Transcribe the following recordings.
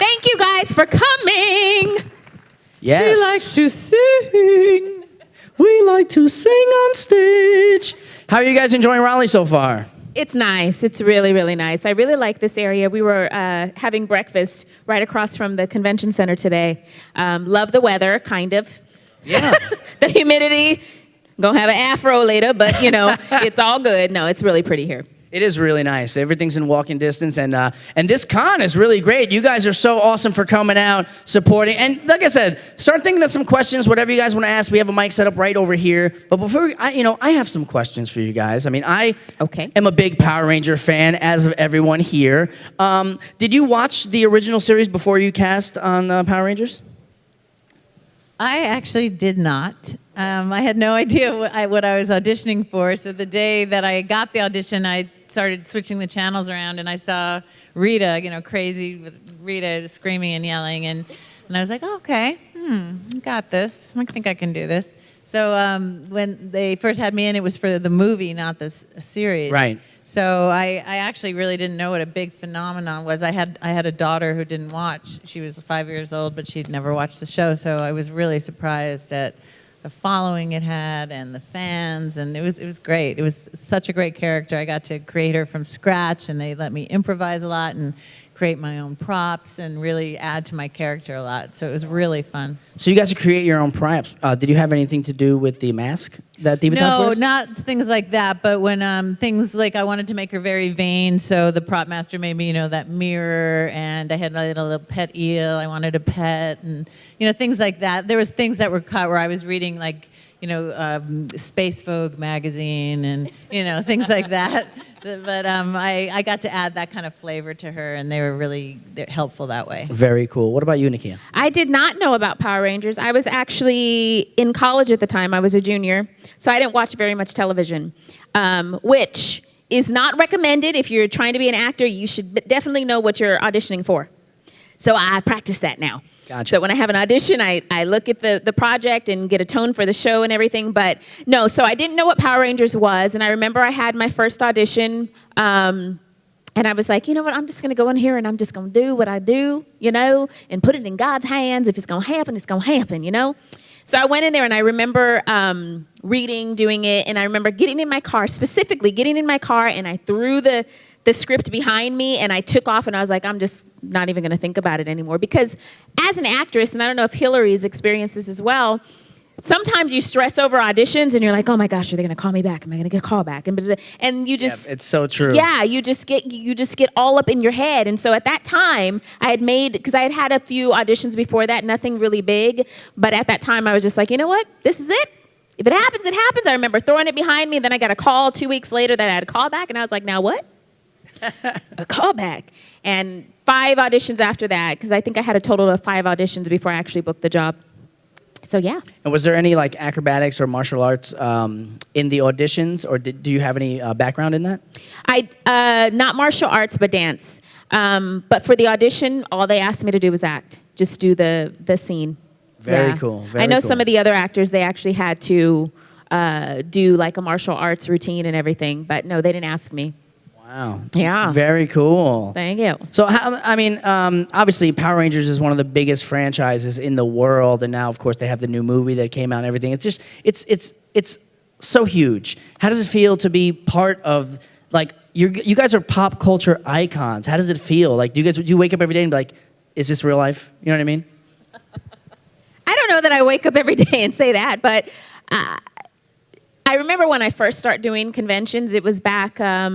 Thank you guys for coming. Yes. She likes to sing. We like to sing on stage. How are you guys enjoying Raleigh so far? It's nice. It's really, really nice. I really like this area. We were having breakfast right across from the convention center today. Love the weather, kind of. Yeah. The humidity. Gonna have an afro later, but you know, it's all good. No, it's really pretty here. It is really nice. Everything's in walking distance, and this con is really great. You guys are so awesome for coming out, supporting, and like I said, start thinking of some questions, whatever you guys want to ask. We have a mic set up right over here. But before I have some questions for you guys. I mean, I am a big Power Ranger fan, as of everyone here. Did you watch the original series before you cast on Power Rangers? I actually did not. I had no idea what I was auditioning for. So the day that I got the audition, I started switching the channels around, and I saw Rita, crazy with Rita screaming and yelling, and I was like, oh, okay, got this. I think I can do this. So when they first had me in, it was for the movie, not the series. Right. So I actually really didn't know what a big phenomenon was. I had a daughter who didn't watch. She was 5 years old, but she'd never watched the show. So I was really surprised at the following it had and the fans, and it was great. It was such a great character. I got to create her from scratch, and they let me improvise a lot and create my own props and really add to my character a lot. So it was really fun. So you guys to create your own props. Did you have anything to do with the mask that Divatox wears? No, not things like that. But when things like I wanted to make her very vain, so the prop master made me, that mirror, and I had a little pet eel. I wanted a pet, and things like that. There was things that were cut where I was reading like Space Vogue magazine and things like that. But I got to add that kind of flavor to her, and they were really helpful that way. Very cool. What about you, Nakia? I did not know about Power Rangers. I was actually in college at the time. I was a junior, so I didn't watch very much television, which is not recommended. If you're trying to be an actor, you should definitely know what you're auditioning for. So I practice that now. Gotcha. So when I have an audition, I look at the project and get a tone for the show and everything. But no, so I didn't know what Power Rangers was. And I remember I had my first audition. And I was like, you know what, I'm just going to go in here and I'm just going to do what I do, and put it in God's hands. If it's going to happen, it's going to happen, So I went in there and I remember reading, doing it. And I remember getting in my car, specifically getting in my car, and I threw the script behind me and I took off, and I was like, I'm just not even going to think about it anymore. Because as an actress, and I don't know if Hilary's experienced this as well, sometimes you stress over auditions and you're like, oh my gosh, are they going to call me back? Am I going to get a call back? And you just... Yeah, it's so true. Yeah, you just get all up in your head. And so at that time, I had made, because I had a few auditions before that, nothing really big. But at that time, I was just like, you know what? This is it. If it happens, it happens. I remember throwing it behind me. Then I got a call 2 weeks later that I had a call back. And I was like, now what? A callback. And 5 auditions after that, because I think I had a total of 5 auditions before I actually booked the job. So yeah. And was there any like acrobatics or martial arts in the auditions, or do you have any background in that? Not martial arts, but dance. But for the audition, all they asked me to do was act. Just do the scene. Very cool. I know some of the other actors, they actually had to do like a martial arts routine and everything, but no, they didn't ask me. Wow. Yeah. Very cool. Thank you. So, obviously, Power Rangers is one of the biggest franchises in the world, and now, of course, they have the new movie that came out and everything. It's just, it's so huge. How does it feel to be part of, like, you guys are pop culture icons? How does it feel? Like, do you wake up every day and be like, is this real life? You know what I mean? I don't know that I wake up every day and say that, but I remember when I first started doing conventions, it was back, I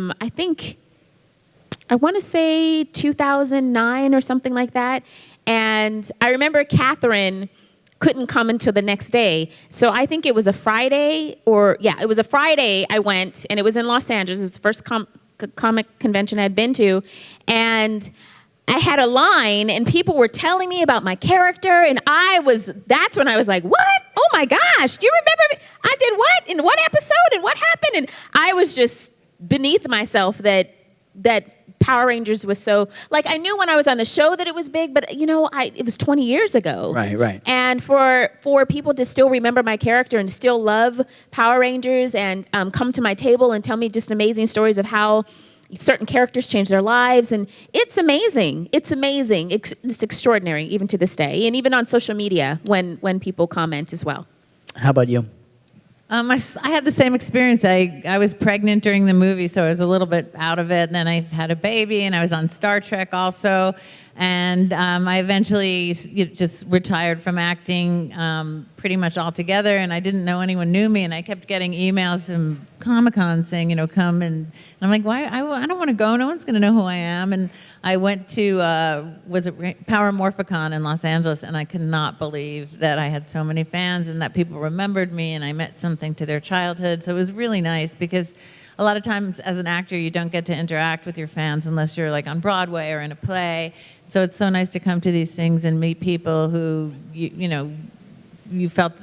want to say 2009 or something like that. And I remember Catherine couldn't come until the next day. So I think it was a Friday, it was a Friday I went, and it was in Los Angeles. It was the first comic convention I'd been to. And I had a line, and people were telling me about my character, and that's when I was like, what? Oh my gosh, do you remember me? I did what? In what episode? And what happened? And I was just beneath myself that Power Rangers was so, like, I knew when I was on the show that it was big, but it was 20 years ago. Right. And for people to still remember my character and still love Power Rangers and come to my table and tell me just amazing stories of how certain characters change their lives, and it's amazing. It's amazing. It's extraordinary, even to this day, and even on social media when people comment as well. How about you? I had the same experience. I was pregnant during the movie, so I was a little bit out of it. And then I had a baby, and I was on Star Trek also. And I eventually just retired from acting pretty much altogether. And I didn't know anyone knew me. And I kept getting emails from Comic-Con saying, come. And I'm like, why? I don't want to go. No one's going to know who I am. And I went to, Power Morphicon in Los Angeles, and I could not believe that I had so many fans and that people remembered me and I meant something to their childhood. So it was really nice because a lot of times as an actor, you don't get to interact with your fans unless you're like on Broadway or in a play. So it's so nice to come to these things and meet people who, you felt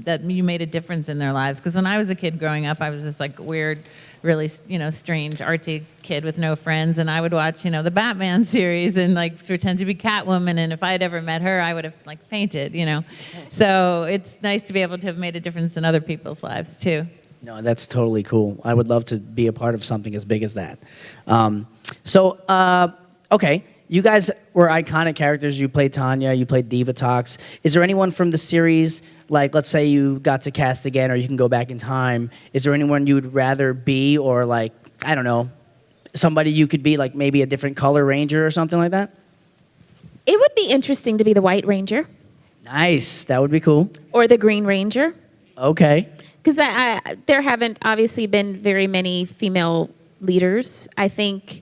that you made a difference in their lives. Because when I was a kid growing up, I was this like weird, really, strange, artsy kid with no friends, and I would watch, the Batman series and like pretend to be Catwoman, and if I had ever met her, I would have like fainted, So it's nice to be able to have made a difference in other people's lives too. No, that's totally cool. I would love to be a part of something as big as that. Okay, you guys were iconic characters. You played Tanya, you played Divatox. Is there anyone from the series, like let's say you got to cast again or you can go back in time, is there anyone you would rather be, or like, I don't know, somebody you could be, like maybe a different color ranger or something like that? It would be interesting to be the White Ranger. Nice, that would be cool. Or the Green Ranger. Okay. Because there haven't obviously been very many female leaders. I think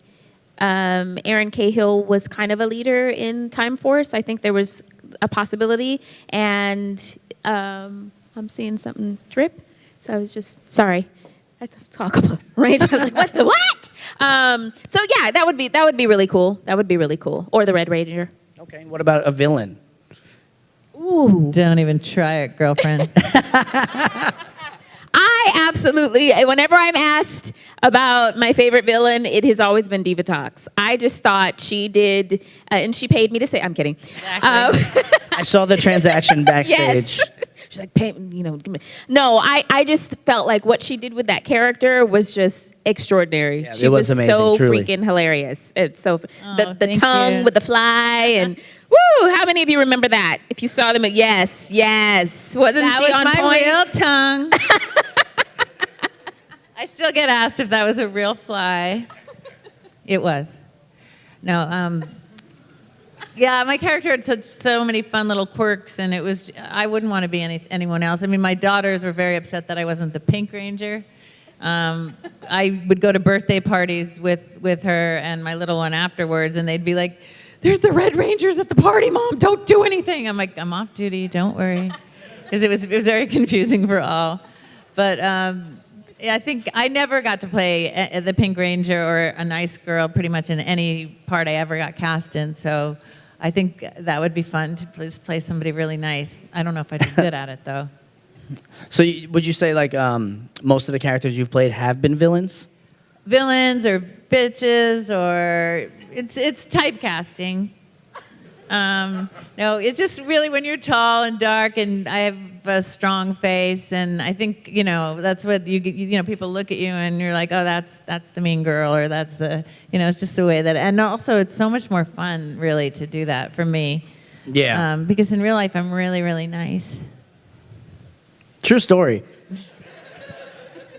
Erin Cahill was kind of a leader in Time Force. I think there was a possibility, and I'm seeing something drip, so I was just sorry. I have to talk about Ranger. I was like, what? So yeah, that would be really cool. That would be really cool. Or the Red Ranger. Okay. What about a villain? Ooh. Don't even try it, girlfriend. I absolutely, whenever I'm asked about my favorite villain, it has always been Divatox. I just thought she did, and she paid me to say, I'm kidding. Exactly. I saw the transaction backstage. Yes. She's like, pay, give me. No, I just felt like what she did with that character was just extraordinary. Yeah, she it was amazing, so truly. freaking hilarious. It's so the thank tongue you. with the fly and woo! How many of you remember that? If you saw them, yes. Wasn't That she was on my point? real tongue. I still get asked if that was a real fly. It was. No, yeah, my character had so many fun little quirks, and I wouldn't want to be anyone else. I mean, my daughters were very upset that I wasn't the Pink Ranger. I would go to birthday parties with her and my little one afterwards, and they'd be like, "There's the Red Rangers at the party, Mom. Don't do anything." I'm like, "I'm off duty. Don't worry," because it was very confusing for all. But I think I never got to play the Pink Ranger or a nice girl pretty much in any part I ever got cast in. So I think that would be fun to just play somebody really nice. I don't know if I'd be good at it though. So would you say like most of the characters you've played have been villains? Villains or bitches, or it's typecasting. No, it's just really when you're tall and dark, and I have a strong face, and I think that's what people look at you and you're like, oh, that's the mean girl, or that's the it's just the way that, and also it's so much more fun really to do that for me. Yeah. Because in real life I'm really, really nice. True story.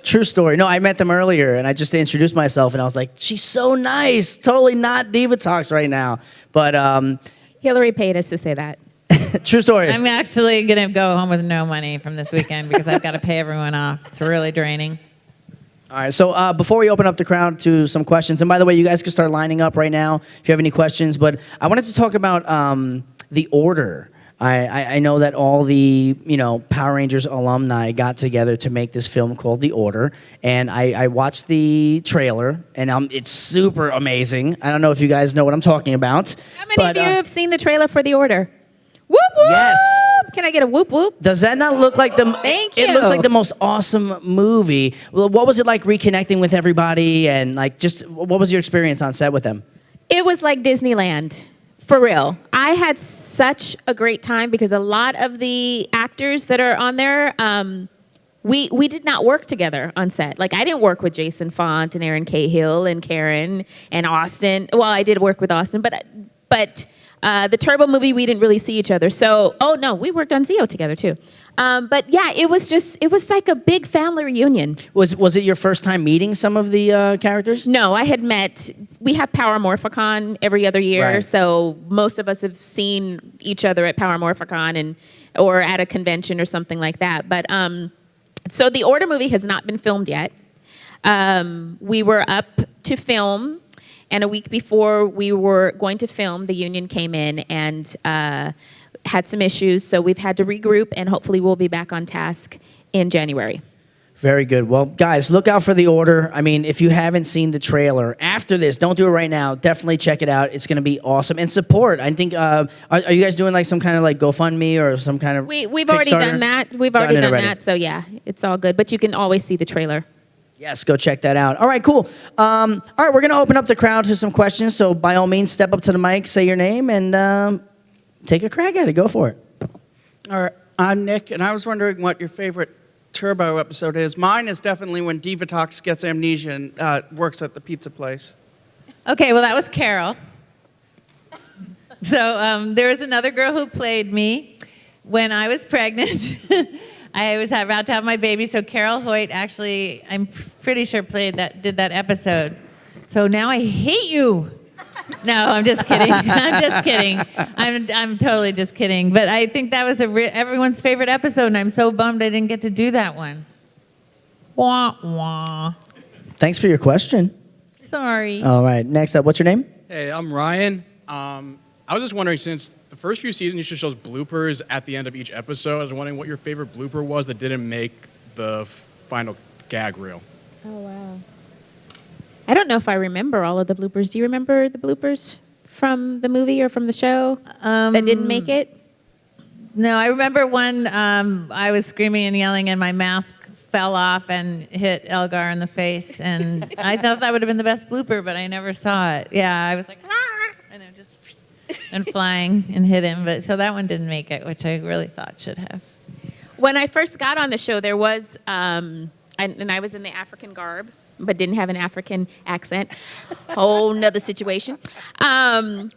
True story. No, I met them earlier, and I just introduced myself, and I was like, she's so nice. Totally not Divatox right now. But Hilary paid us to say that. true story. I'm actually going to go home with no money from this weekend because I've got to pay everyone off. It's really draining. All right, so before we open up the crowd to some questions, and by the way, you guys can start lining up right now if you have any questions, but I wanted to talk about the order. I know that all the Power Rangers alumni got together to make this film called The Order, and I watched the trailer, and it's super amazing. I don't know if you guys know what I'm talking about. How many of you have seen the trailer for The Order? Whoop whoop! Yes. Can I get a whoop whoop? Does that not look like the? Thank It you. looks like the most awesome movie. Well, what was it like reconnecting with everybody, and like just what was your experience on set with them? It was like Disneyland. For real. I had such a great time because a lot of the actors that are on there, we did not work together on set. Like, I didn't work with Jason Font and Aaron Cahill and Karen and Austin. Well, I did work with Austin, but the Turbo movie, we didn't really see each other. So, oh no, we worked on Zeo together too. But yeah, it was like a big family reunion. Was it your first time meeting some of the characters? No, I had we have Power Morphicon every other year, Right. so most of us have seen each other at Power Morphicon or at a convention or something like that. But so the Order movie has not been filmed yet. We were up to film, and a week before we were going to film, the union came in and had some issues, so we've had to regroup, and hopefully we'll be back on task in January. Very good. Well, guys, look out for The Order. I mean, if you haven't seen the trailer, after this, don't do it right now. Definitely check it out. It's going to be awesome. And support. I think, are you guys doing like some kind of like GoFundMe or some kind of We've already done that. We've already done that, so yeah, it's all good. But you can always see the trailer. Yes, go check that out. All right, cool. All right, we're going to open up the crowd to some questions. So by all means, step up to the mic, say your name, and take a crack at it. Go for it. All right, I'm Nick, and I was wondering what your favorite Turbo episode is. Mine is definitely when Divatox gets amnesia and works at the pizza place. Okay, well, that was Carol. So there was another girl who played me when I was pregnant. I was about to have my baby, so Carol Hoyt actually, I'm pretty sure did that episode. So now I hate you. No, I'm just kidding. I'm just kidding. I'm totally just kidding. But I think that was everyone's favorite episode, and I'm so bummed I didn't get to do that one. Wah, wah. Thanks for your question. Sorry. All right, next up, what's your name? Hey, I'm Ryan. I was just wondering, since the first few seasons used to show bloopers at the end of each episode, I was wondering what your favorite blooper was that didn't make the final gag reel. Oh, wow. I don't know if I remember all of the bloopers. Do you remember the bloopers from the movie or from the show that didn't make it? No, I remember one, I was screaming and yelling and my mask fell off and hit Elgar in the face. And I thought that would have been the best blooper, but I never saw it. Yeah, I was like, ah! And it just went flying and hit him. But so that one didn't make it, which I really thought should have. When I first got on the show, there was, and I was in the African garb, but didn't have an African accent. Whole nother situation.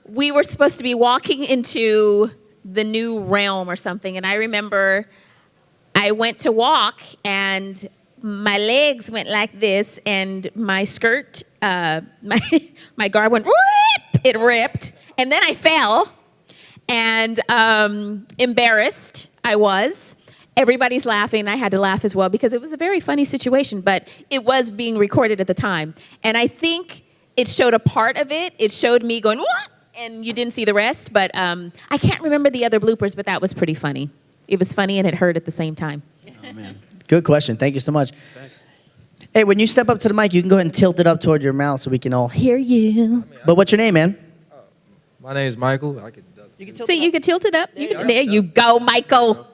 We were supposed to be walking into the new realm or something, and I remember I went to walk, and my legs went like this, and my skirt, my garb went, rip! It ripped, and then I fell, and embarrassed I was. Everybody's laughing. I had to laugh as well because it was a very funny situation, but it was being recorded at the time. And I think it showed a part of it. It showed me going, what? And you didn't see the rest, but I can't remember the other bloopers, but that was pretty funny. It was funny and it hurt at the same time. Oh, man. Good question. Thank you so much. Thanks. Hey, when you step up to the mic, you can go ahead and tilt it up toward your mouth so we can all hear you. But what's your name, man? My name is Michael. You can tilt it up. There you go, Michael.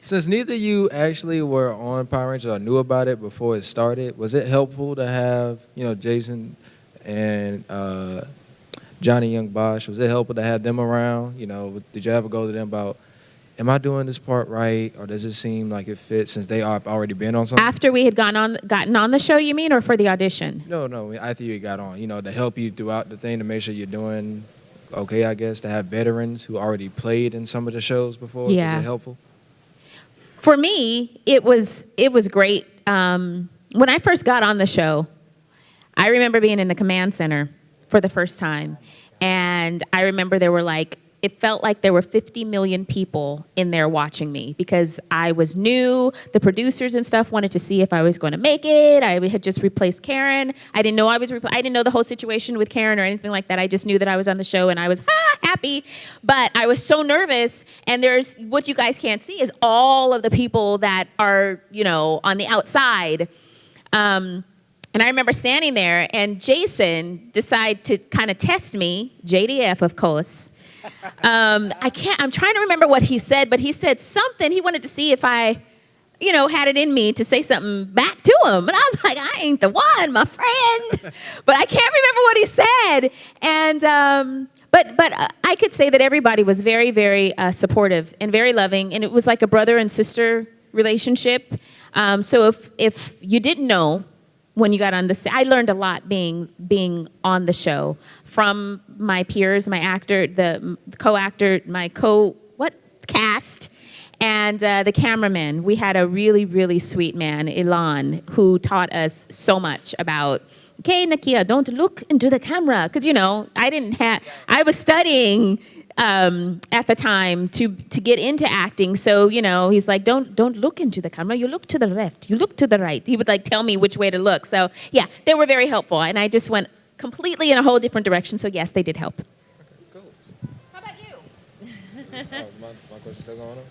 Since neither of you actually were on Power Rangers or knew about it before it started, was it helpful to have, Jason and Johnny Young Bosch? Was it helpful to have them around? Did you ever go to them about, am I doing this part right, or does it seem like it fits since they have already been on something? After we had gotten on the show, you mean, or for the audition? No, after you got on, to help you throughout the thing to make sure you're doing okay, I guess, to have veterans who already played in some of the shows before. Yeah. Was it helpful? For me, it was great. When I first got on the show, I remember being in the command center for the first time. And I remember it felt like there were 50 million people in there watching me because I was new. The producers and stuff wanted to see if I was going to make it. I had just replaced Karen. I didn't know I didn't know the whole situation with Karen or anything like that. I just knew that I was on the show and I was happy. But I was so nervous. And there's what you guys can't see is all of the people that are, on the outside. And I remember standing there and Jason decided to kind of test me, JDF, of course. I'm trying to remember what he said, but he said something. He wanted to see if I, had it in me to say something back to him. And I was like, I ain't the one, my friend. But I can't remember what he said. And, but I could say that everybody was very, very supportive and very loving. And it was like a brother and sister relationship. So if you didn't know when you got on the set, I learned a lot being on the show from my peers, my actor, the co-actor, cast, and the cameraman. We had a really, really sweet man, Ilan, who taught us so much about, okay, Nakia, don't look into the camera. Because, I was studying at the time to get into acting. So, he's like, don't look into the camera. You look to the left. You look to the right. He would tell me which way to look. So, yeah, they were very helpful. And I just went completely in a whole different direction. So, yes, they did help. Okay, cool. How about you? My question's still going on?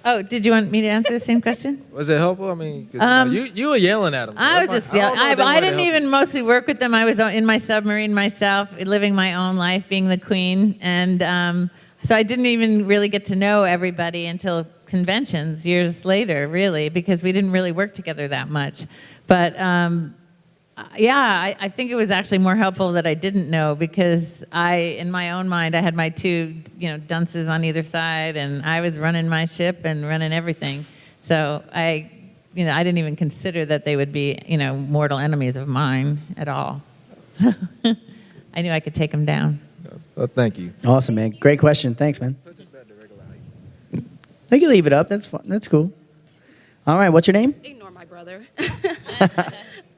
Oh, did you want me to answer the same question? Was it helpful? I mean, 'cause, you were yelling at him. So I was just yelling. I didn't even help mostly work with them. I was in my submarine myself, living my own life, being the queen. And so I didn't even really get to know everybody until conventions years later, really, because we didn't really work together that much. But I think it was actually more helpful that I didn't know, because in my own mind, I had my two, dunces on either side, and I was running my ship and running everything. So I didn't even consider that they would be, mortal enemies of mine at all. So I knew I could take them down. Well, thank you. Awesome, man. Great question. Thanks, man. Put this back to regular height. You can leave it up. That's fun. That's cool. All right. What's your name? Ignore my brother.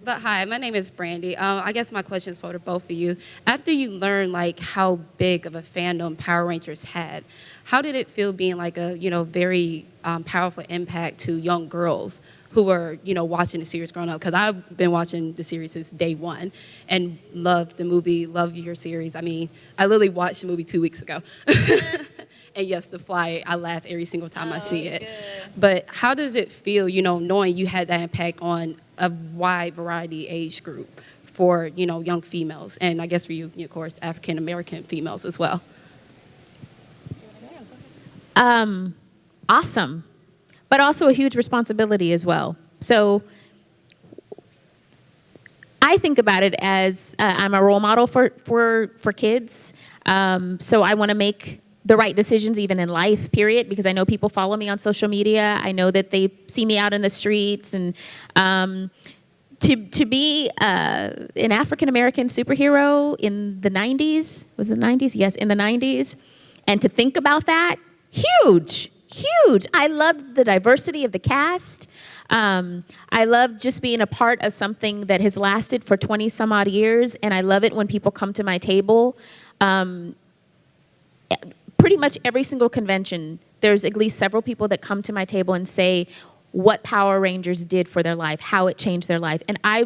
But hi, my name is Brandy. I guess my question is for both of you. After you learned how big of a fandom Power Rangers had, how did it feel being a very powerful impact to young girls who were watching the series growing up? Because I've been watching the series since day one and loved the movie, loved your series. I mean, I literally watched the movie 2 weeks ago. And yes, The Fly, I laugh every single time I see it. Good. But how does it feel, knowing you had that impact on a wide variety age group for, young females? And I guess for you, of course, African-American females as well. Awesome. But also a huge responsibility as well. So I think about it as I'm a role model for kids. So I want to make the right decisions even in life, period, because I know people follow me on social media. I know that they see me out in the streets. And to be an African-American superhero in the 90s, was it the 90s? Yes, in the 90s. And to think about that, huge. I loved the diversity of the cast. I love just being a part of something that has lasted for 20 some odd years. And I love it when people come to my table. Pretty much every single convention, there's at least several people that come to my table and say what Power Rangers did for their life, how it changed their life. And I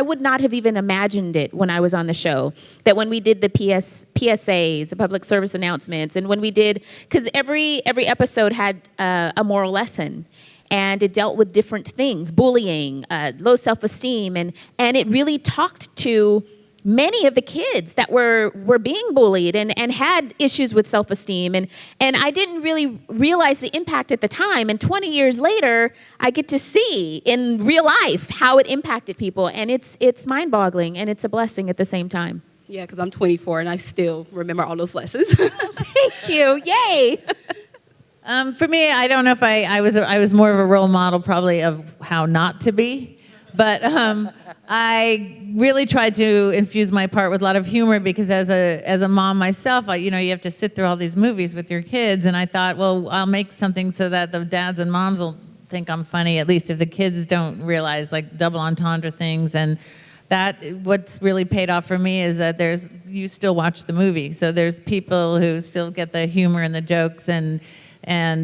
would not have even imagined it when I was on the show, that when we did the PSAs, the public service announcements, and when we did, because every episode had a moral lesson. And it dealt with different things, bullying, low self-esteem, and it really talked to many of the kids that were being bullied and had issues with self-esteem. And I didn't really realize the impact at the time. And 20 years later, I get to see in real life how it impacted people. And it's mind-boggling, and it's a blessing at the same time. Yeah, because I'm 24 and I still remember all those lessons. Thank you. Yay. For me, I don't know if I was more of a role model probably of how not to be. But I really tried to infuse my part with a lot of humor, because as a mom myself, you have to sit through all these movies with your kids, and I thought, well, I'll make something so that the dads and moms will think I'm funny, at least if the kids don't realize double entendre things. And what's really paid off for me is that you still watch the movie, so there's people who still get the humor and the jokes, and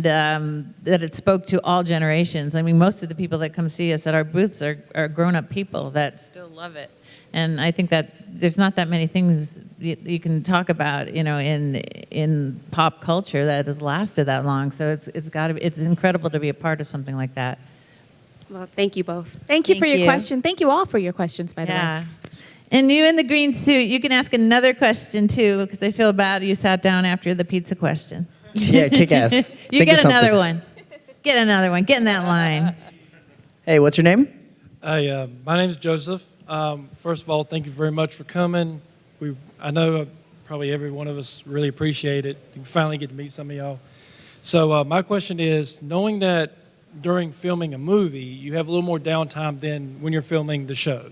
that it spoke to all generations. I mean, most of the people that come see us at our booths are grown-up people that still love it. And I think that there's not that many things you can talk about, in pop culture that has lasted that long. So it's incredible to be a part of something like that. Well, thank you both. Thank you for your question. Thank you all for your questions, by the way. And you in the green suit, you can ask another question too, because I feel bad you sat down after the pizza question. Yeah, kick ass. You Think get of another something. one. Get another one. Get in that line. Hey, what's your name? Hi, my name is Joseph. First of all, thank you very much for coming. I know probably every one of us really appreciate it. You finally get to meet some of y'all. So my question is, knowing that during filming a movie, you have a little more downtime than when you're filming the show.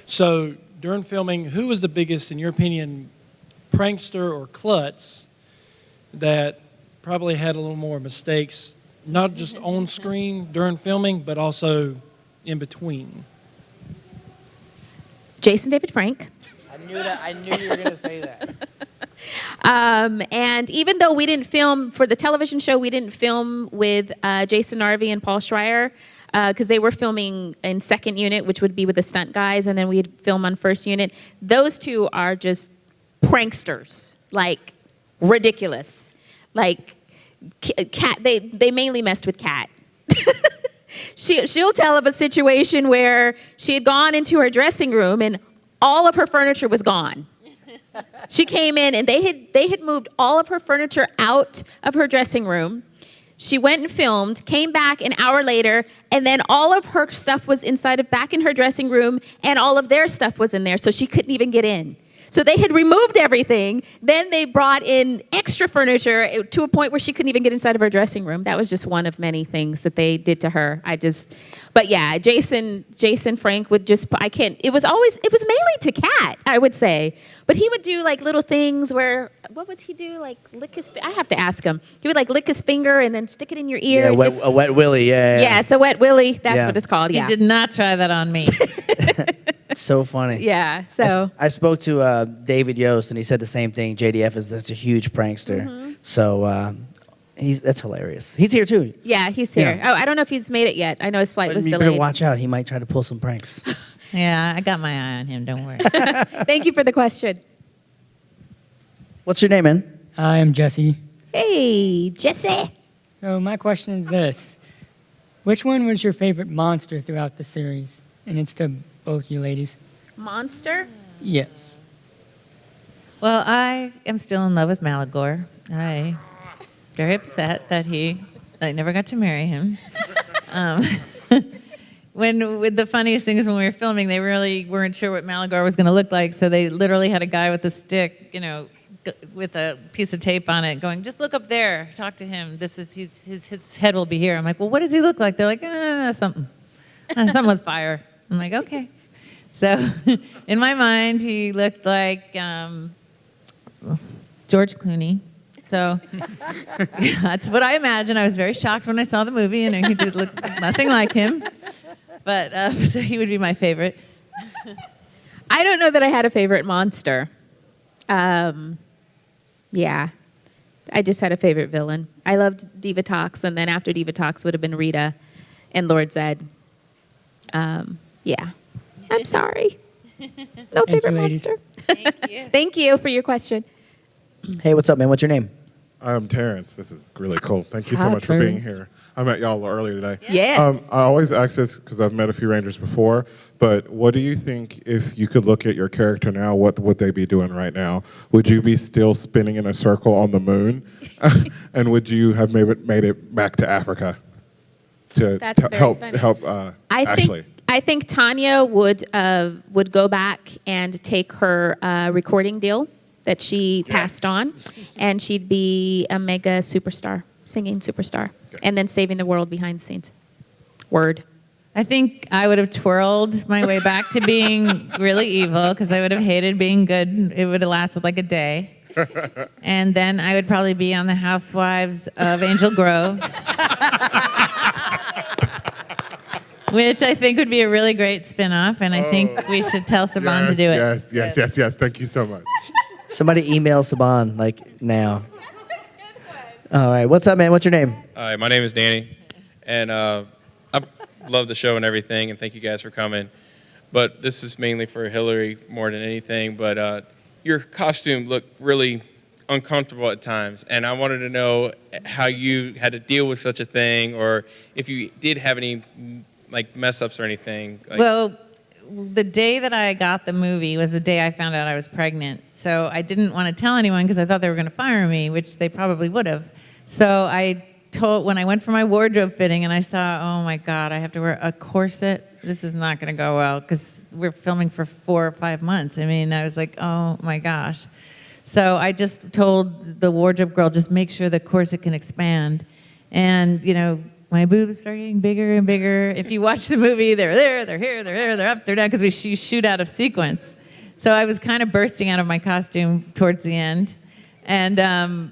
So during filming, who was the biggest, in your opinion, prankster or klutz that probably had a little more mistakes, not just on screen during filming, but also in between? Jason David Frank. I knew you were going to say that. And even though we didn't film for the television show, we didn't film with Jason Narvey and Paul Schreier because they were filming in second unit, which would be with the stunt guys, and then we'd film on first unit. Those two are just pranksters, like ridiculous. Like Kat, they mainly messed with Kat. She'll tell of a situation where she had gone into her dressing room and all of her furniture was gone. She came in and they had moved all of her furniture out of her dressing room. She went and filmed, came back an hour later, and then all of her stuff was back in her dressing room, and all of their stuff was in there, so she couldn't even get in. So they had removed everything. Then they brought in extra furniture to a point where she couldn't even get inside of her dressing room. That was just one of many things that they did to her. But yeah, Jason Frank would just, it was mainly to Kat, I would say. But he would do like little things where, what would he do? Like I have to ask him. He would like lick his finger and then stick it in your ear. Yeah, a wet willy, yeah. Yeah, so wet willy, that's what it's called, He yeah. did not try that on me. It's so funny. Yeah, so. I spoke to David Yost, and he said the same thing. JDF is such a huge prankster. Mm-hmm. So that's hilarious. He's here too. Yeah, he's here. Yeah. Oh, I don't know if he's made it yet. I know his flight was You delayed. better watch out. He might try to pull some pranks. Yeah, I got my eye on him. Don't worry. Thank you for the question. What's your name, man? I am Jesse. Hey, Jesse. So my question is this. Which one was your favorite monster throughout the series? And it's to both you ladies. Monster? Yes. Well, I am still in love with Malagor. I'm very upset that I never got to marry him. With the funniest thing is when we were filming, they really weren't sure what Malagor was going to look like, so they literally had a guy with a stick, with a piece of tape on it, going, "Just look up there, talk to him. His head will be here." I'm like, "Well, what does he look like?" They're like, "Something with fire." I'm like, "Okay." So, in my mind, he looked like George Clooney. So, that's what I imagined. I was very shocked when I saw the movie, and he did look nothing like him. But, so he would be my favorite. I don't know that I had a favorite monster. Yeah. I just had a favorite villain. I loved Divatox, and then after Divatox would have been Rita and Lord Zed. Yeah. I'm sorry. No favorite ladies. monster. Thank you. Thank you for your question. Hey, what's up, man? What's your name? I'm Terrence. This is really cool. Thank you so Hi, much for being Terrence. here. I met y'all earlier today. Yes. I always ask this because I've met a few Rangers before, but what do you think if you could look at your character now, what would they be doing right now? Would you be still spinning in a circle on the moon? And would you have made it back to Africa to That's very help funny. Ashley? I think Tanya would go back and take her recording deal that she passed on, and she'd be a mega superstar, singing superstar, and then saving the world behind the scenes. Word. I think I would have twirled my way back to being really evil because I would have hated being good. It would have lasted like a day. And then I would probably be on the Housewives of Angel Grove, which I think would be a really great spinoff, and I think we should tell Saban to do it. Yes. Thank you so much. Somebody email Saban, like, now. All right. What's up, man? What's your name? Hi, my name is Danny, and I love the show and everything, and thank you guys for coming. But this is mainly for Hilary more than anything, but your costume looked really uncomfortable at times, and I wanted to know how you had to deal with such a thing, or if you did have any like mess-ups or anything. Well, the day that I got the movie was the day I found out I was pregnant. So I didn't want to tell anyone because I thought they were going to fire me, which they probably would have. So when I went for my wardrobe fitting and I saw, oh my God, I have to wear a corset. This is not going to go well because we're filming for 4 or 5 months. I mean, I was like, oh my gosh. So I just told the wardrobe girl, just make sure the corset can expand. And, my boobs start getting bigger and bigger. If you watch the movie, they're there, they're here, they're there, they're up, they're down, because we shoot out of sequence. So I was kind of bursting out of my costume towards the end. And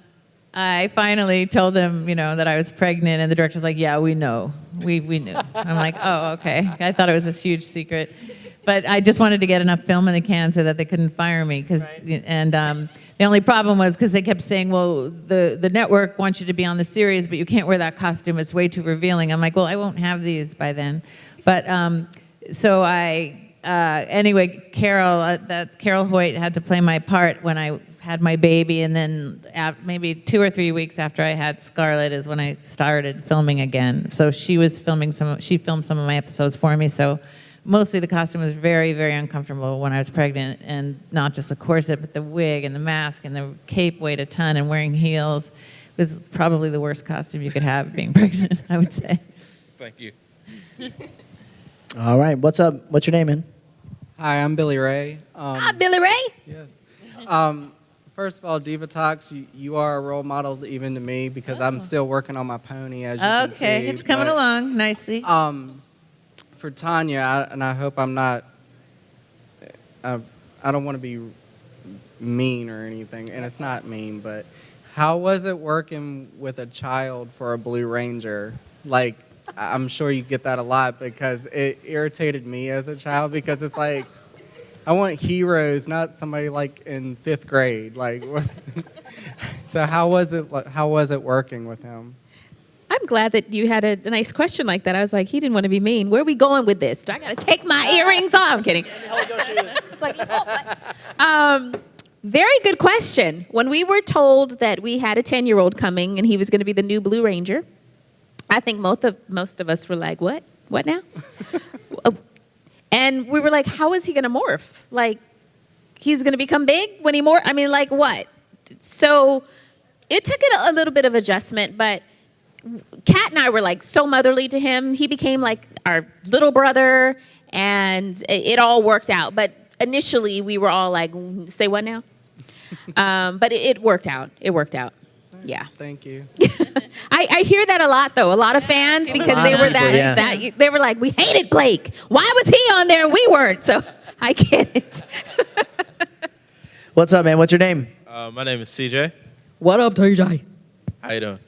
I finally told them, that I was pregnant, and the director's like, yeah, we know. We knew. I'm like, oh, okay. I thought it was this huge secret. But I just wanted to get enough film in the can so that they couldn't fire me. The only problem was because they kept saying, well, the network wants you to be on the series, but you can't wear that costume. It's way too revealing. I'm like, well, I won't have these by then. But so anyway, Carol Hoyt had to play my part when I had my baby, and then maybe 2 or 3 weeks after I had Scarlett is when I started filming again. So she filmed some of my episodes for me. So mostly the costume was very, very uncomfortable when I was pregnant, and not just the corset, but the wig and the mask and the cape weighed a ton, and wearing heels was probably the worst costume you could have being pregnant, I would say. Thank you. All right, what's up? What's your name, man? Hi, I'm Billy Ray. Hi, Billy Ray. Yes. First of all, Divatox, you are a role model even to me, because I'm still working on my pony, as you can see. Okay, it's coming along nicely. For Tanya, and I hope I'm not, I don't want to be mean or anything, and it's not mean, but how was it working with a child for a Blue Ranger? Like, I'm sure you get that a lot, because it irritated me as a child, because it's like, I want heroes, not somebody like in 5th grade. So how was it working with him? I'm glad that you had a nice question like that. I was like, he didn't want to be mean. Where are we going with this? Do I got to take my earrings off? I'm kidding. It's like, very good question. When we were told that we had a 10-year-old coming and he was going to be the new Blue Ranger, I think most of us were like, what? What now? And we were like, how is he going to morph? Like, he's going to become big when he morph? I mean, like what? So it took it a little bit of adjustment, but Kat and I were like so motherly to him. He became like our little brother, and it all worked out. But initially we were all like, say what now? But it worked out. It worked out. Yeah. Thank you. I hear that a lot, though. A lot of fans, because they were they were like, we hated Blake. Why was he on there and we weren't? So I get it. What's up, man? What's your name? My name is CJ. What up, TJ? How you doing?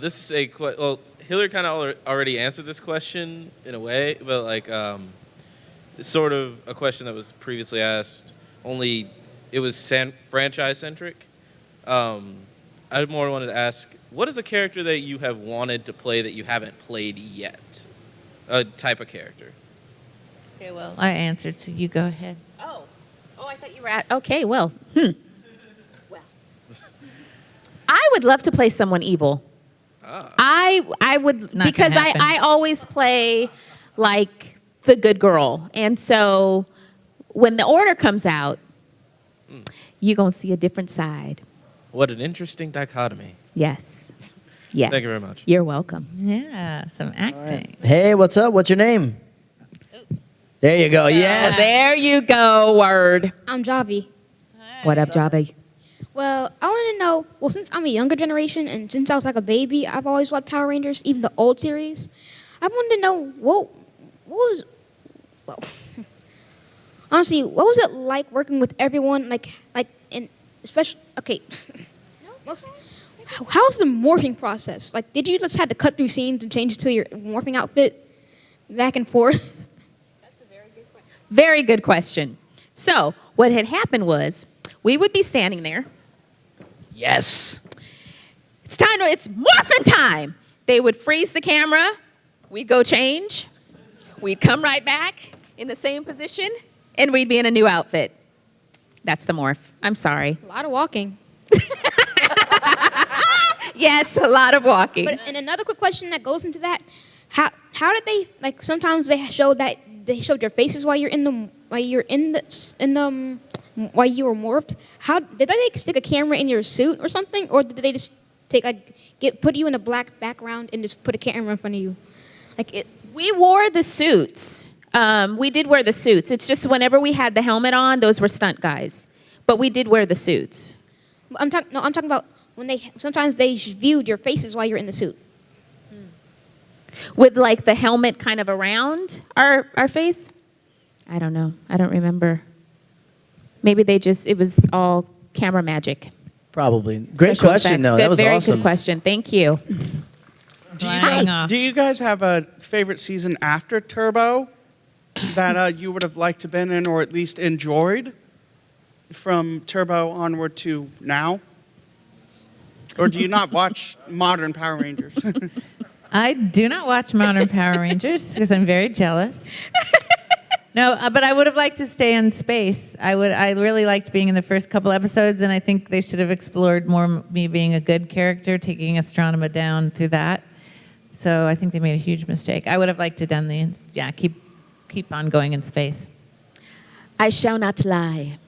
This is well, Hilary kind of already answered this question in a way, but like it's sort of a question that was previously asked. Only it was franchise centric. I more wanted to ask, what is a character that you have wanted to play that you haven't played yet? A type of character. Okay, well, I answered, so you go ahead. Oh, I thought you were at. Okay, well, Well, I would love to play someone evil. I would, Not because gonna happen. I always play like the good girl, and so when the order comes out, you're gonna see a different side. What an interesting dichotomy. Yes. Yes. Thank you very much. You're welcome. Yeah, some acting. Hey, what's up? What's your name? There you go. Yes. There you go, word. I'm Javi. What up, Javi? Well, I want to know, well, since I'm a younger generation and since I was like a baby, I've always watched Power Rangers, even the old series. I wanted to know, honestly, what was it like working with everyone, especially, okay, how's the morphing process? Like, did you just have to cut through scenes and change to your morphing outfit back and forth? That's a very good question. Very good question. So, what had happened was, we would be standing there. Yes. It's morphin' time. They would freeze the camera. We'd go change. We'd come right back in the same position, and we'd be in a new outfit. That's the morph. I'm sorry. A lot of walking. Yes, a lot of walking. But and another quick question that goes into that, how did they, like, sometimes they showed your faces while you were morphed. How did they stick a camera in your suit or something, or did they just put you in a black background and just put a camera in front of you? We wore the suits. We did wear the suits. It's just whenever we had the helmet on, those were stunt guys. But we did wear the suits. I'm talking about when sometimes they viewed your faces while you're in the suit. With like the helmet kind of around our face? I don't know. I don't remember. Maybe it was all camera magic. Probably. Great Special question, effects. though. Good, That was very awesome. good question. Thank you. Do you guys have a favorite season after Turbo that you would have liked to been in or at least enjoyed from Turbo onward to now? Or do you not watch modern Power Rangers? I do not watch Modern Power Rangers because I'm very jealous. No, but I would have liked to stay in space. I really liked being in the first couple episodes, and I think they should have explored more me being a good character, taking Astronema down through that. So I think they made a huge mistake. I would have liked to done keep on going in space. I shall not lie.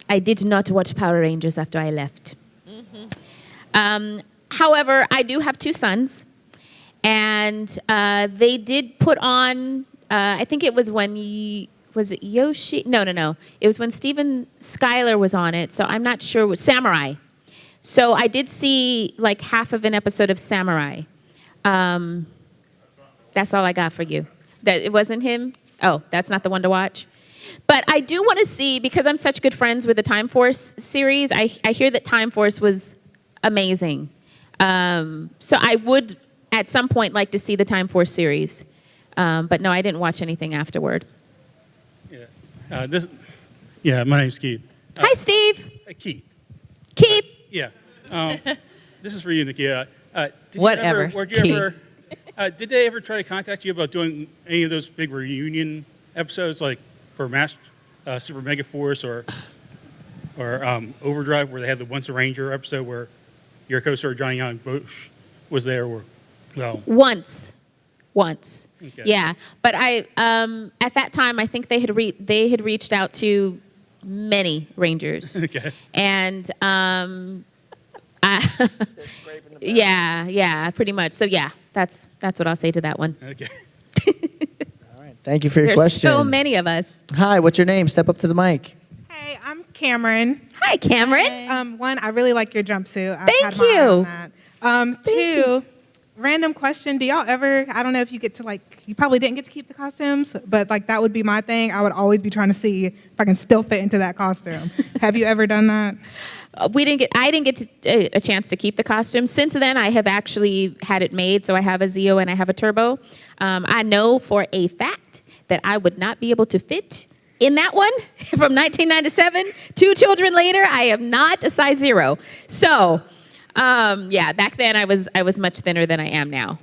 I did not watch Power Rangers after I left. However, I do have 2 sons, and they did put on, I think it was when, was it Yoshi? No. It was when Steven Skyler was on it, so I'm not sure. What Samurai. So I did see like half of an episode of Samurai. That's all I got for you. That it wasn't him? Oh, that's not the one to watch? But I do want to see, because I'm such good friends with the Time Force series, I hear that Time Force was amazing. So I would, at some point, like to see the Time Force series. But no, I didn't watch anything afterward. Yeah, my name's Keith. Hi, Steve. Keith. Keith. Yeah. This is for you, Nakia. Whatever, Did they ever try to contact you about doing any of those big reunion episodes, like for Super Mega Force or Overdrive, where they had the Once a Ranger episode where your co-star Johnny Young Bush was there? Once. Okay. Yeah, but I at that time I think they had reached out to many Rangers. Okay. And yeah, pretty much. So yeah, that's what I'll say to that one. Okay. Thank you for your There's question. so many of us. Hi, what's your name? Step up to the mic. Hey, I'm Cameron. Hi, Cameron. One, I really like your jumpsuit. I've Thank had my eye on you. that. Two, random question. Do y'all ever, I don't know if you get to you probably didn't get to keep the costumes, but that would be my thing. I would always be trying to see if I can still fit into that costume. Have you ever done that? I didn't get a chance to keep the costume. Since then, I have actually had it made. So I have a Zeo and I have a Turbo. I know for a fact that I would not be able to fit in that one from 1997. 2 children later, I am not a size 0. So, yeah, back then I was much thinner than I am now.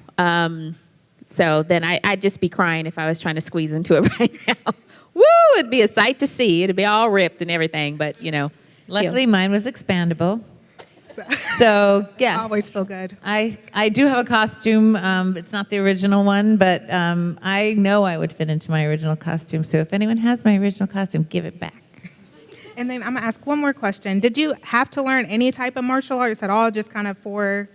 So then I'd just be crying if I was trying to squeeze into it right now. Woo! It'd be a sight to see. It'd be all ripped and everything, but Luckily, mine was expandable. So, yes. I always feel good. I do have a costume. It's not the original one, but I know I would fit into my original costume. So if anyone has my original costume, give it back. And then I'm going to ask one more question. Did you have to learn any type of martial arts at all, just kind of for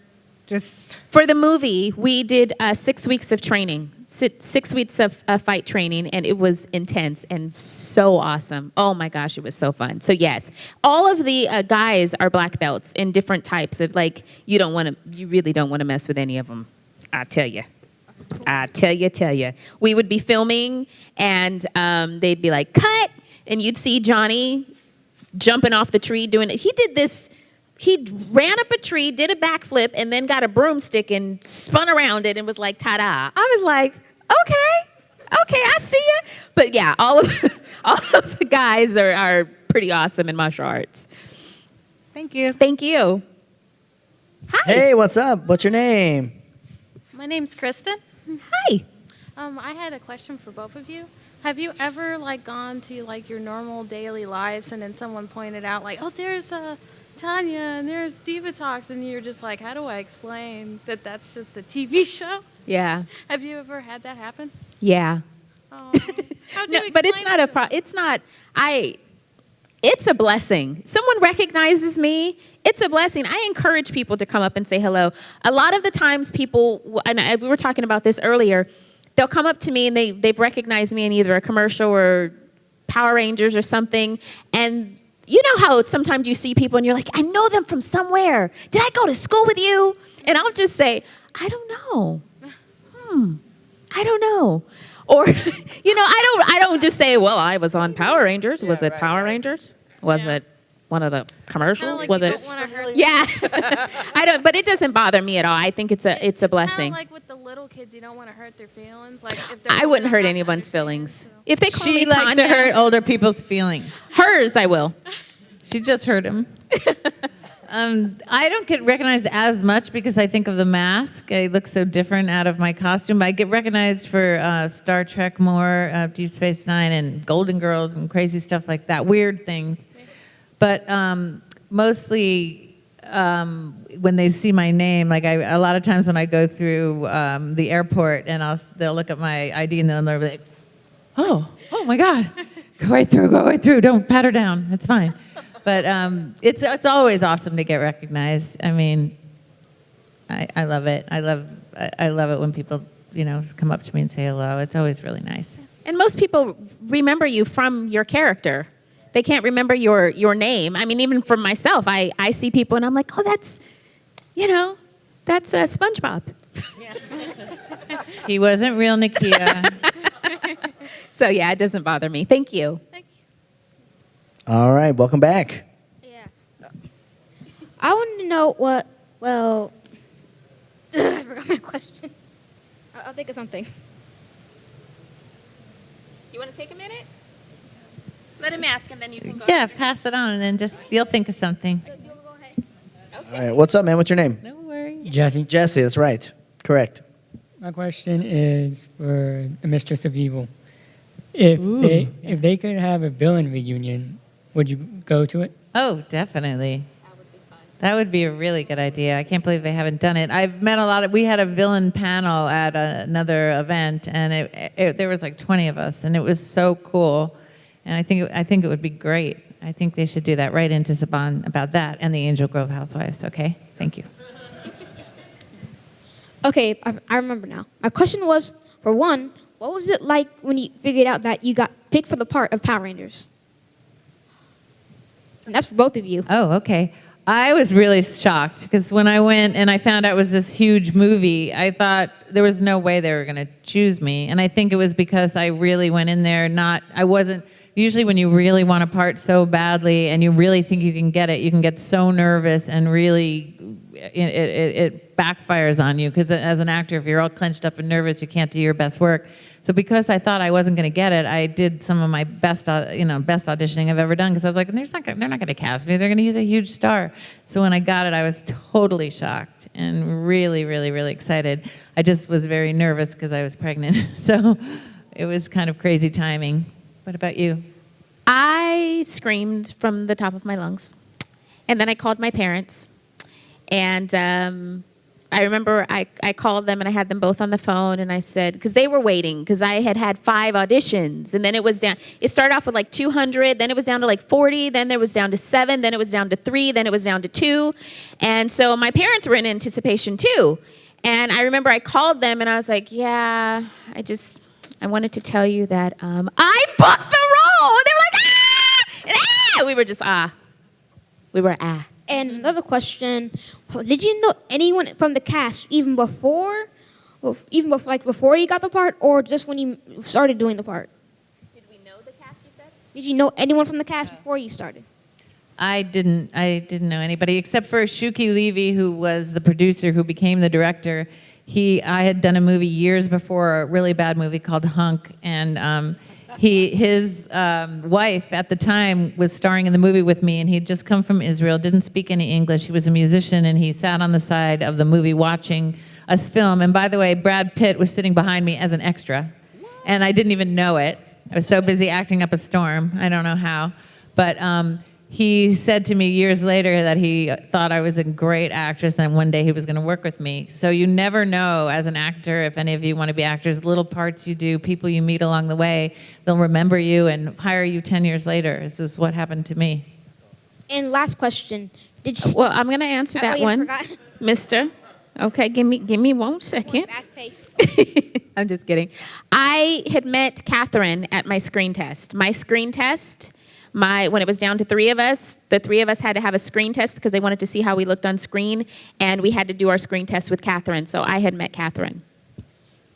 the movie, we did 6 weeks of training, 6 weeks of fight training, and it was intense and so awesome. Oh my gosh, it was so fun. So yes, all of the guys are black belts in different types of you really don't want to mess with any of them. I tell you. We would be filming and they'd be like, cut, and you'd see Johnny jumping off the tree doing it. He did this. He ran up a tree, did a backflip, and then got a broomstick and spun around it and was like, ta-da. I was like, okay, I see you. But yeah, all of the guys are pretty awesome in martial arts. Thank you. Thank you. Hi. Hey, what's up? What's your name? My name's Kristen. Hi. I had a question for both of you. Have you ever gone to your normal daily lives and then someone pointed out oh, there's Tanya and there's Divatox, and you're just like, how do I explain that that's just a TV show? Yeah. Have you ever had that happen? Yeah. Oh. No, but it's not it's a blessing. Someone recognizes me, it's a blessing. I encourage people to come up and say hello. A lot of the times people, and we were talking about this earlier, they'll come up to me and they've recognized me in either a commercial or Power Rangers or something, and you know how sometimes you see people and you're like, I know them from somewhere. Did I go to school with you? And I'll just say, I don't know. I don't know. Or, I don't just say, well, I was on Power Rangers. Was it Power Rangers? Was it one of the commercials? Like was you it? don't wanna hurt Yeah. I don't, but it doesn't bother me at all. I think it's a blessing. Kind of like with the little kids, you don't want to hurt their feelings. Like if I wouldn't hurt anyone's feelings. If they call She me likes Tanya, to hurt older people's feelings. hers, I will. She just hurt him. I don't get recognized as much because I think of the mask. I look so different out of my costume. I get recognized for Star Trek more, Deep Space Nine, and Golden Girls and crazy stuff like that, weird things. But mostly when they see my name, like a lot of times when I go through the airport and they'll look at my ID and they'll be like, oh my God, go right through, don't pat her down, it's fine. But it's always awesome to get recognized. I mean, I love it. I love it when people come up to me and say hello. It's always really nice. And most people remember you from your character. They can't remember your name. I mean, even for myself, I see people and I'm like, oh, that's SpongeBob. Yeah. He wasn't real Nakia. So yeah, it doesn't bother me. Thank you. All right, welcome back. I want to know I forgot my question. I'll think of something. You want to take a minute? Let him ask and then you can go. Yeah, pass it on and then you'll think of something. All right, what's up, man? What's your name? No worries. Jesse. Jesse, that's right. Correct. My question is for the Mistress of Evil. If they could have a villain reunion, would you go to it? Oh, definitely. That would be a really good idea. I can't believe they haven't done it. I've met we had a villain panel at another event, and there was like 20 of us, and it was so cool. And I think it would be great. I think they should do that. Write into Saban about that and the Angel Grove Housewives. Okay, thank you. Okay, I remember now. My question was, for one, what was it like when you figured out that you got picked for the part of Power Rangers? And that's for both of you. Oh, okay. I was really shocked because when I went and I found out it was this huge movie, I thought there was no way they were going to choose me. And I think it was because I really went in there usually when you really want a part so badly and you really think you can get so nervous and really it backfires on you because as an actor, if you're all clenched up and nervous, you can't do your best work. So because I thought I wasn't going to get it, I did some of my best auditioning I've ever done because I was like, they're not going to cast me. They're going to use a huge star. So when I got it, I was totally shocked and really, really, really excited. I just was very nervous because I was pregnant. So it was kind of crazy timing. What about you? I screamed from the top of my lungs. And then I called my parents. And I remember I called them and I had them both on the phone and I said, because they were waiting, because I had 5 auditions. And then it was down, it started off with like 200, then it was down to like 40, then it was down to 7, then it was down to 3, then it was down to 2. And so my parents were in anticipation too. And I remember I called them and I was like, yeah, I wanted to tell you that I booked the role. And they were like, ah! And ah! We were just, ah. We were, ah. And another question, did you know anyone from the cast even before you got the part, or just when you started doing the part? Did we know the cast, you said? Did you know anyone from the cast before you started? I didn't know anybody except for Shuki Levy, who was the producer who became the director. I had done a movie years before, a really bad movie called Hunk, and his wife at the time was starring in the movie with me, and he'd just come from Israel, didn't speak any English. He was a musician, and he sat on the side of the movie watching us film. And by the way, Brad Pitt was sitting behind me as an extra, and I didn't even know it. I was so busy acting up a storm. I don't know how. But he said to me years later that he thought I was a great actress and one day he was going to work with me. So you never know as an actor, if any of you want to be actors, little parts you do, people you meet along the way, they'll remember you and hire you 10 years later. This is what happened to me. And last question. Well, I'm going to answer that one, mister. Okay, give me 1 second. Fast pace. I'm just kidding. I had met Catherine at my screen test. My screen test, when it was down to 3 of us, the 3 of us had to have a screen test because they wanted to see how we looked on screen, and we had to do our screen test with Catherine. So I had met Catherine.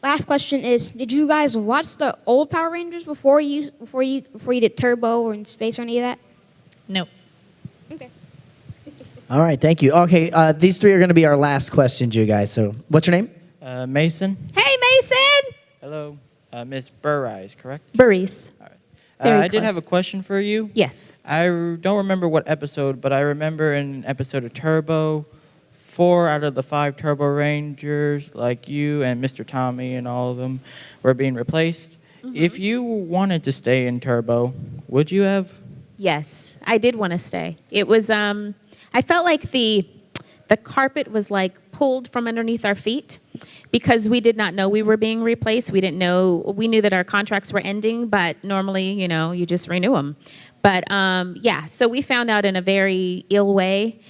last question is: did you guys watch the old Power Rangers before you did Turbo or in space or any of that? Nope. Okay. All right, thank you. Okay, these three are going to be our last questions, you guys. So, what's your name? Mason. Hey, Mason. Hello. Miss Burrise, correct? Burrise. I did have a question for you. Yes. I don't remember what episode, but I remember in an episode of Turbo, 4 out of the 5 Turbo Rangers, like you and Mr. Tommy and all of them, were being replaced. If you wanted to stay in Turbo, would you have? Yes, I did want to stay. It was, I felt like the carpet was like pulled from underneath our feet because we did not know we were being replaced. We didn't know, we knew that our contracts were ending, but normally, you know, you just renew them. But yeah, so we found out in a very ill way.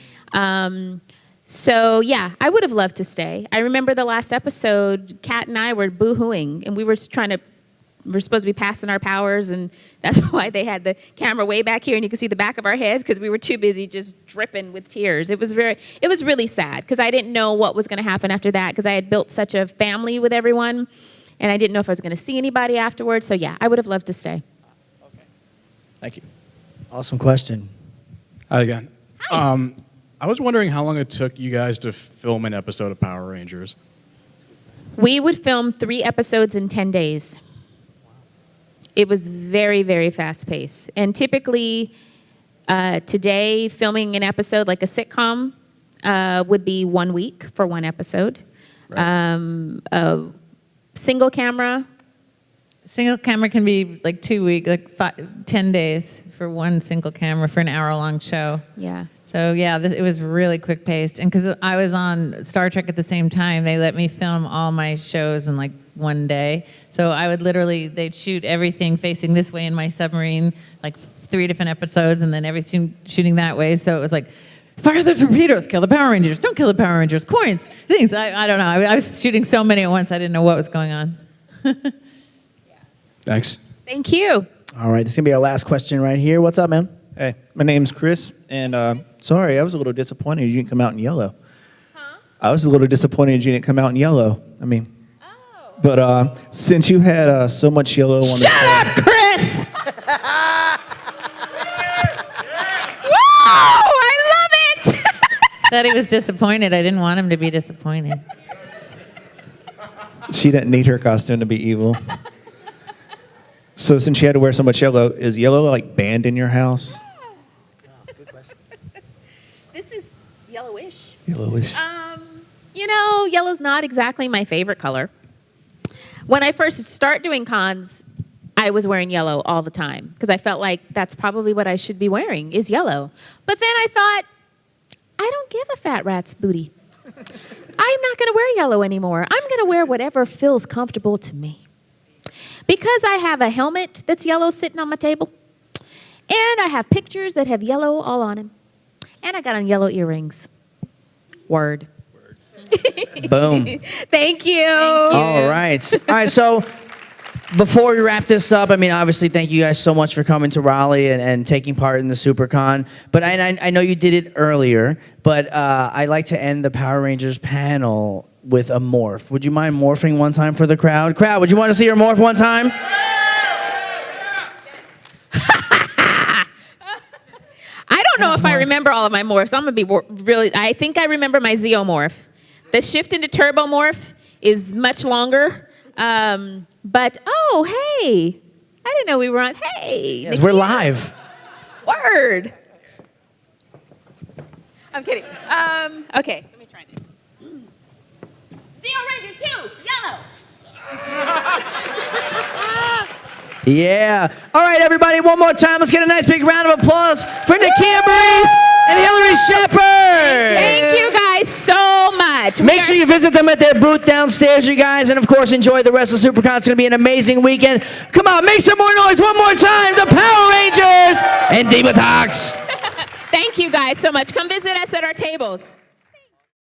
So yeah, I would have loved to stay. I remember the last episode, Kat and I were boo-hooing, and we were we're supposed to be passing our powers, and that's why they had the camera way back here, and you can see the back of our heads because we were too busy just dripping with tears. It was really sad because I didn't know what was going to happen after that because I had built such a family with everyone, and I didn't know if I was going to see anybody afterwards. So yeah, I would have loved to stay. Okay. Thank you. Awesome question. Hi again. I was wondering how long it took you guys to film an episode of Power Rangers. We would film 3 episodes in 10 days. It was very, very fast paced. And typically, today, filming an episode like a sitcom would be 1 week for 1 episode. Right. A single camera. Single camera can be like 2 weeks, like 10 days for one single camera for an hour-long show. Yeah. So yeah, it was really quick paced. And because I was on Star Trek at the same time, they let me film all my shows in like one day. So I would literally, they'd shoot everything facing this way in my submarine, like 3 different episodes, and then everything shooting that way. So it was like, fire the torpedoes, kill the Power Rangers, don't kill the Power Rangers, coins, things. I don't know. I was shooting so many at once, I didn't know what was going on. Thanks. Thank you. All right, this is going to be our last question right here. What's up, man? Hey, my name's Chris, and sorry, I was a little disappointed you didn't come out in yellow. Huh? I was a little disappointed you didn't come out in yellow. I mean, but since you had so much yellow on the Shut up, Chris! Whoa! I love it! Said he was disappointed. I didn't want him to be disappointed. She didn't need her costume to be evil. So since she had to wear so much yellow, is yellow like banned in your house? This is yellowish. Yellowish. You know, yellow's not exactly my favorite color. When I first start doing cons, I was wearing yellow all the time because I felt like that's probably what I should be wearing is yellow. But then I thought, I don't give a fat rat's booty. I'm not going to wear yellow anymore. I'm going to wear whatever feels comfortable to me. Because I have a helmet that's yellow sitting on my table, and I have pictures that have yellow all on them, and I got on yellow earrings. Word. Boom. Thank you. All right. All right, so before we wrap this up, I mean, obviously, thank you guys so much for coming to Raleigh and taking part in the Supercon. But I know you did it earlier, but I like to end the Power Rangers panel with a morph. Would you mind morphing one time for the crowd? Crowd, would you want to see your morph one time? I don't know if I remember all of my morphs. I'm going to be really, I think I remember my Zeomorph. The shift into Turbo Morph is much longer. But, oh, hey. I didn't know we were on. Hey. Yes, we're live. Word. I'm kidding. Okay, let me try this. Zeo Ranger 2, yellow. Yeah. All right, everybody, one more time. Let's get a nice big round of applause for Nakia Burrise and Hilary Shepard. Thank you guys so much. Make sure you visit them at their booth downstairs, you guys, and of course, enjoy the rest of Supercon. It's going to be an amazing weekend. Come on, make some more noise one more time. The Power Rangers and Divatox. Thank you guys so much. Come visit us at our tables.